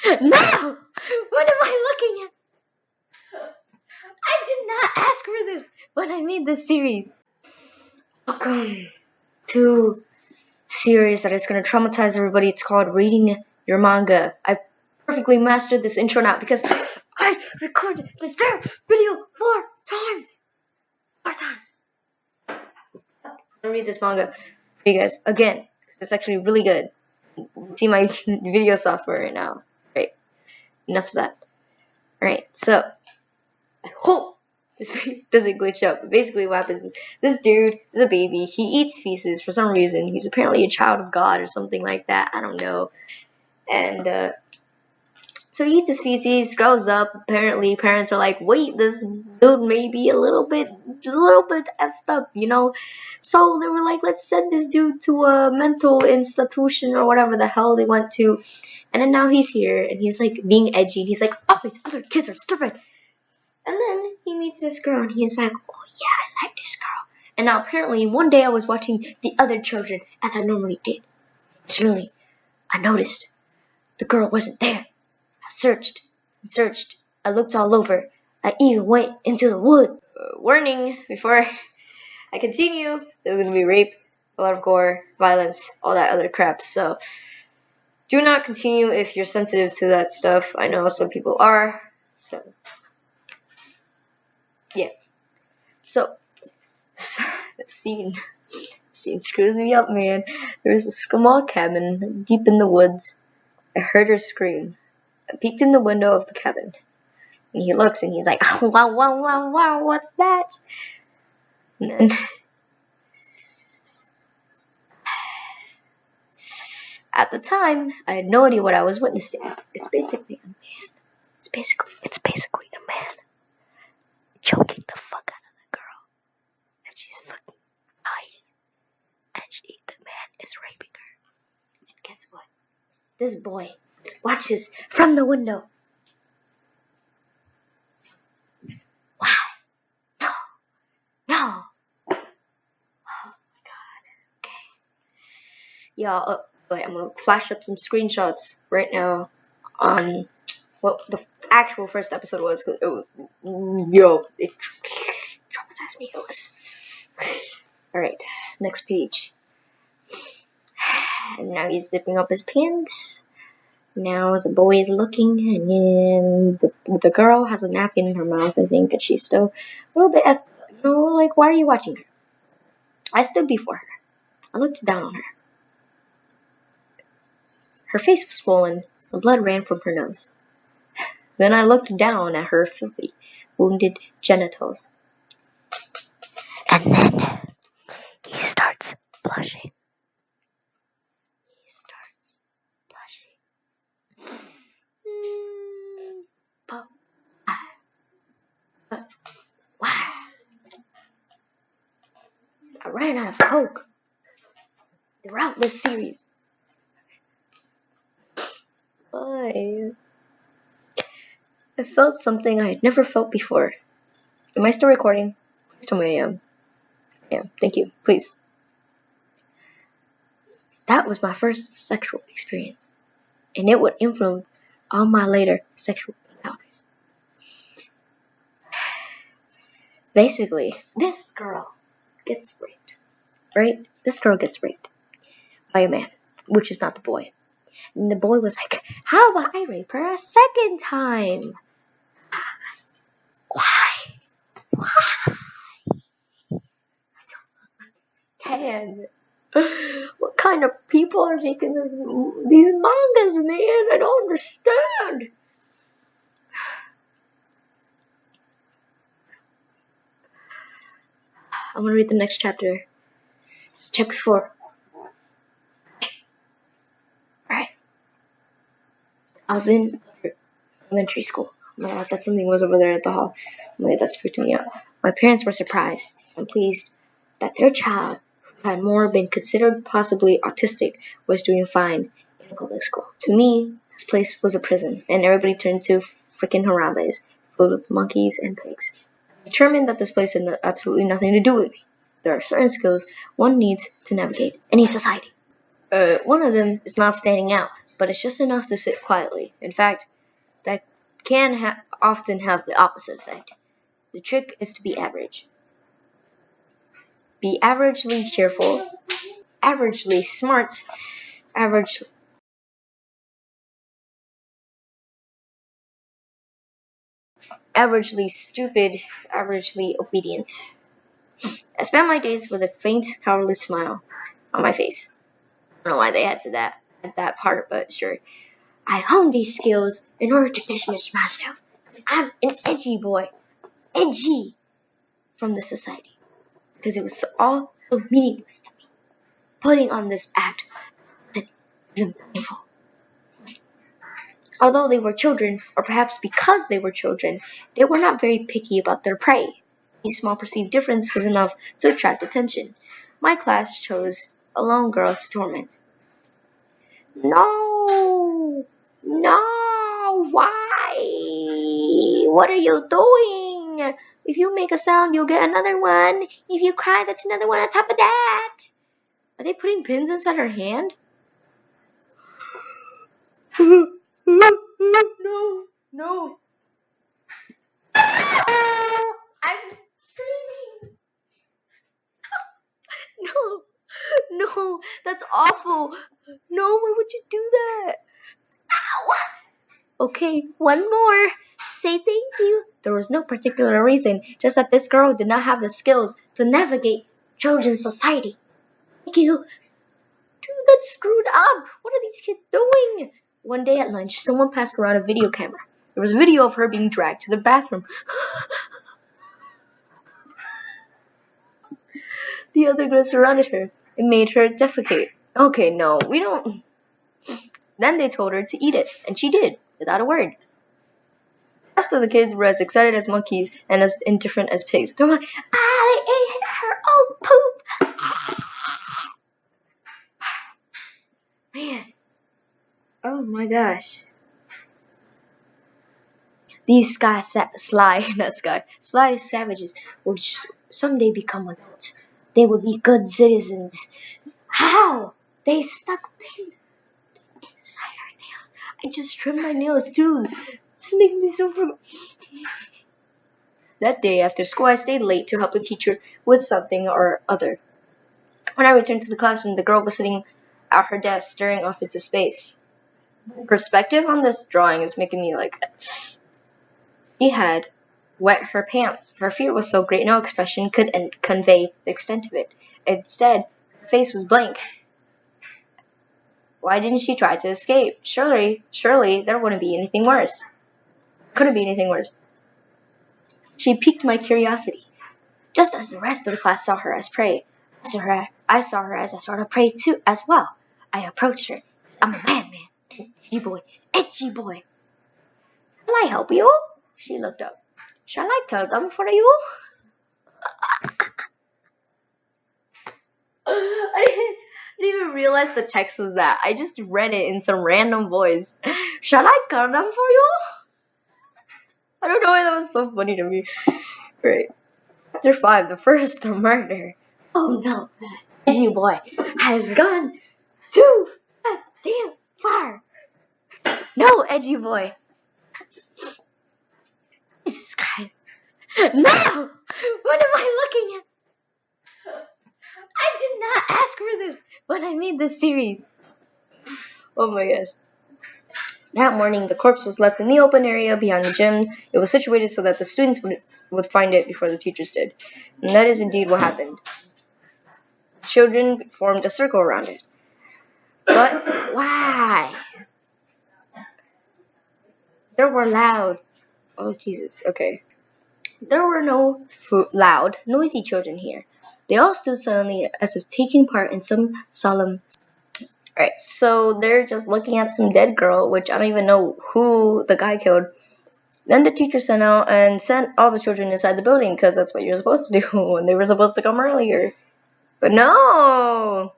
No! What am I looking at? I did not ask for this when I made this series. Welcome to a series that is going to traumatize everybody. It's called Reading Your Manga. I perfectly mastered this intro now because I've recorded this video 4 times. 4 times. I'm going to read this manga for you guys again. It's actually really good. See my video software right now. Great. Enough of that. Alright, so I hope this video doesn't glitch up. But basically what happens is this dude is a baby. He eats feces for some reason. He's apparently a child of God or something like that. I don't know. And so he eats his feces, grows up. Apparently parents are like, wait, this dude may be a little bit effed up, you know? So they were like, let's send this dude to a mental institution or whatever the hell they went to. And then now he's here and he's like being edgy. And he's like, oh, these other kids are stupid. And then he meets this girl and he's like, oh yeah, I like this girl. And now apparently one day I was watching the other children as I normally did. Suddenly I noticed the girl wasn't there. I searched and searched. I looked all over. I even went into the woods. Warning, before I continue, there's going to be rape, a lot of gore, violence, all that other crap. So do not continue if you're sensitive to that stuff. I know some people are. So yeah. So the scene screws me up, man. There's a small cabin deep in the woods. I heard her scream. I peeked in the window of the cabin. And he looks and he's like, oh, wow, wow, wow, wow, what's that? And then at the time, I had no idea what I was witnessing. It's basically a man. It's basically a man choking the fuck out of the girl. And she's fucking dying. And the man is raping her. And guess what? This boy watches from the window. Why? No. Oh my god. Okay. Y'all, I'm gonna flash up some screenshots right now on what the actual first episode was. Cause it traumatized me. It was. Alright, next page. And now he's zipping up his pants. Now the boy is looking, and the girl has a napkin in her mouth, I think, and she's still a little bit, like, why are you watching her? I stood before her. I looked down on her. Her face was swollen, the blood ran from her nose. Then I looked down at her filthy, wounded genitals. And then he starts blushing. I ran out of coke throughout this series. I felt something I had never felt before. Am I still recording? Please tell me I am. Yeah, thank you. Please. That was my first sexual experience, and it would influence all my later sexual encounters. Basically, this girl gets raped, right? This girl gets raped by a man, which is not the boy. And the boy was like, how about I rape her a second time? Why? I don't understand. What kind of people are making these mangas, man? I don't understand. I'm gonna read the next chapter. Chapter 4. Alright. I was in elementary school. Oh, I thought something was over there at the hall. Wait, that's freaked me out. My parents were surprised and pleased that their child, who had more been considered possibly autistic, was doing fine in a public school. To me, this place was a prison, and everybody turned to freaking Harambes, filled with monkeys and pigs. I determined that this place had absolutely nothing to do with me. There are certain skills one needs to navigate any society. One of them is not standing out. but it's just enough to sit quietly. In fact, that can often have the opposite effect. The trick is to be average. Be averagely cheerful, averagely smart, average, averagely stupid, averagely obedient. I spent my days with a faint, cowardly smile on my face. I don't know why they had to that part, but sure. I honed these skills in order to dismiss myself. I'm an edgy boy. Edgy from the society. Because it was all so meaningless to me. Putting on this act was even painful. Although they were children, or perhaps because they were children, they were not very picky about their prey. Any small perceived difference was enough to attract attention. My class chose a lone girl to torment. No! No! Why? What are you doing? If you make a sound, you'll get another one. If you cry, that's another one on top of that. Are they putting pins inside her hand? No, no. I'm screaming. No, no, that's awful. No, why would you do that? Ow. Okay, one more. Say thank you. There was no particular reason, just that this girl did not have the skills to navigate Trojan society. Thank you. Dude, that's screwed up. What are these kids doing? One day at lunch, someone passed around a video camera. There was a video of her being dragged to the bathroom. The other girls surrounded her and made her defecate. Okay, no, we don't. Then they told her to eat it, and she did, without a word. The rest of the kids were as excited as monkeys and as indifferent as pigs. They were like, they ate her own poop. Man. Oh my gosh. These sly savages would someday become adults. They would be good citizens. How? They stuck pins inside her nails. I just trimmed my nails too. This makes me so. That day after school, I stayed late to help the teacher with something or other. When I returned to the classroom, the girl was sitting at her desk staring off into space. Perspective on this drawing is making me like. She had wet her pants. Her fear was so great no expression could convey the extent of it. Instead, her face was blank. Why didn't she try to escape? Surely there wouldn't be anything worse. Couldn't be anything worse. She piqued my curiosity. Just as the rest of the class saw her as prey, I saw her as a sort of prey too, as well. I approached her. I'm a madman, an edgy boy. Can I help you? She looked up. Shall I kill them for you? I didn't even realize the text was that. I just read it in some random voice. Shall I kill them for you? I don't know why that was so funny to me. Right. Chapter 5, the first murder. Oh no, edgy boy has gone too damn far. No, edgy boy. Jesus Christ. No! What am I looking at? I did not ask for this when I made this series. Oh my gosh. That morning, the corpse was left in the open area behind the gym. It was situated so that the students would find it before the teachers did. And that is indeed what happened. Children formed a circle around it. But why? There were loud. Oh, Jesus. Okay. There were no loud, noisy children here. They all stood silently as if taking part in some solemn. Alright, so they're just looking at some dead girl, which I don't even know who the guy killed. Then the teacher sent out and sent all the children inside the building, because that's what you're supposed to do, and they were supposed to come earlier. But no!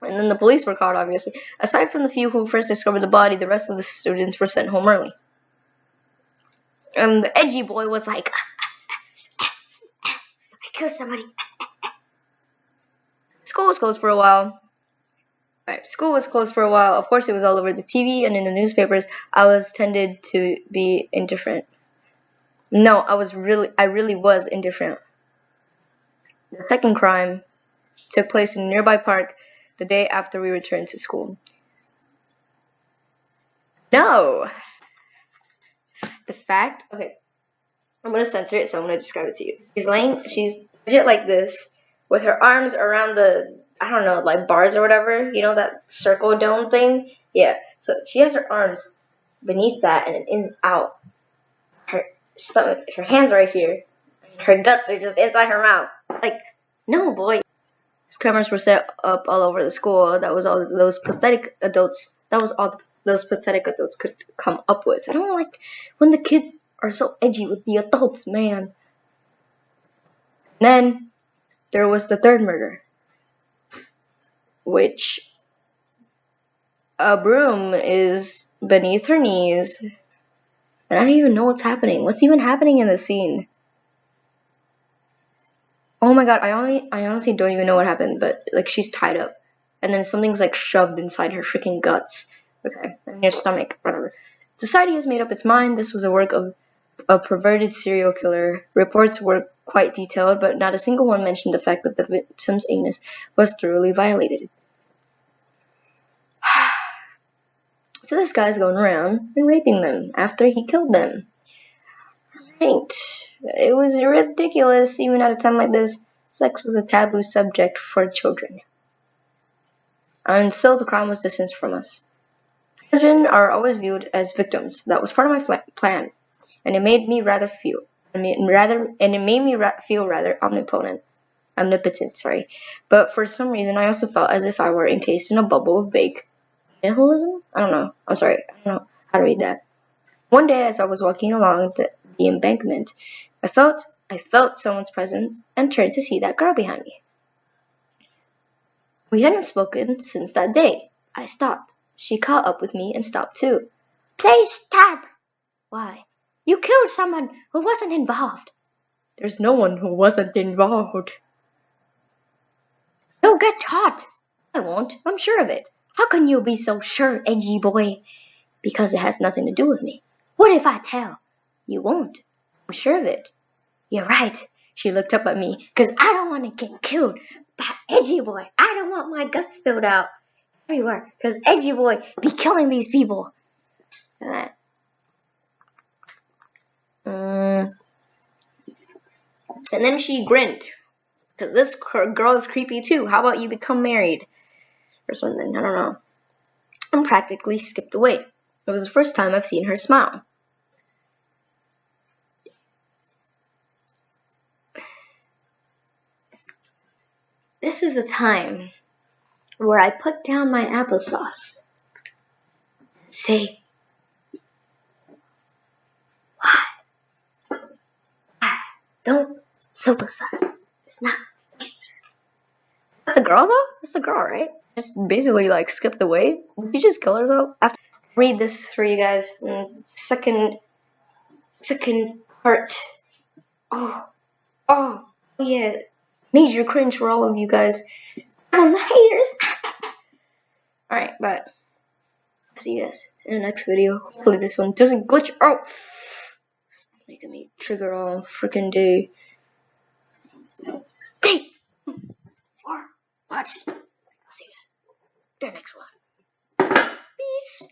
And then the police were called, obviously. Aside from the few who first discovered the body, the rest of the students were sent home early. And the edgy boy was like, I killed somebody. School was closed for a while. Right, school was closed for a while. Of course, it was all over the TV and in the newspapers. I was tended to be indifferent. No, I really was indifferent. The second crime took place in a nearby park the day after we returned to school. No! The fact, okay, I'm gonna censor it, so I'm gonna describe it to you. She's legit like this, with her arms around the, I don't know, like bars or whatever, you know, that circle dome thing? Yeah, so she has her arms beneath that and in out. Her stomach, her hands are right here. Her guts are just inside her mouth. Like, no, boy. Cameras were set up all over the school. That was all those pathetic adults. That was all those pathetic adults could come up with. I don't like when the kids are so edgy with the adults, man. Then there was the third murder, which a broom is beneath her knees, and I don't even know what's happening. What's even happening in the scene? Oh my god, I honestly don't even know what happened, but like she's tied up, and then something's like shoved inside her freaking guts. Okay, in your stomach, whatever. Society has made up its mind. This was a work of a perverted serial killer. Reports were quite detailed, but not a single one mentioned the fact that the victim's anus was thoroughly violated. So this guy's going around and raping them after he killed them. Right. It was ridiculous. Even at a time like this, sex was a taboo subject for children. And so the crime was distanced from us. Children are always viewed as victims. That was part of my plan, and it made me feel rather omnipotent. Sorry, but for some reason, I also felt as if I were encased in a bubble of vague nihilism. I don't know. I'm sorry. I don't know how to read that. One day, as I was walking along the embankment, I felt someone's presence and turned to see that girl behind me. We hadn't spoken since that day. I stopped. She caught up with me and stopped too. Please stop! Why? You killed someone who wasn't involved. There's no one who wasn't involved. You'll get caught. I won't. I'm sure of it. How can you be so sure, edgy boy? Because it has nothing to do with me. What if I tell? You won't. I'm sure of it. You're right. She looked up at me, because I don't want to get killed by Edgy Boy. I don't want my guts spilled out everywhere, because Edgy Boy be killing these people. And then she grinned, because this girl is creepy too. How about you become married? Or something, I don't know. And practically skipped away. It was the first time I've seen her smile. This is the time where I put down my applesauce. Say, why? Don't suicide. It's not an answer. Is that the girl though? That's the girl, right? Just basically like skipped away. Did she just kill herself? After read this for you guys. Second part. Oh yeah. Major cringe for all of you guys. I'm the haters. Alright, but see you guys in the next video. Hopefully this one doesn't glitch out. Making me trigger all freaking day. Thank you for watching. I'll see you in the next one. Peace.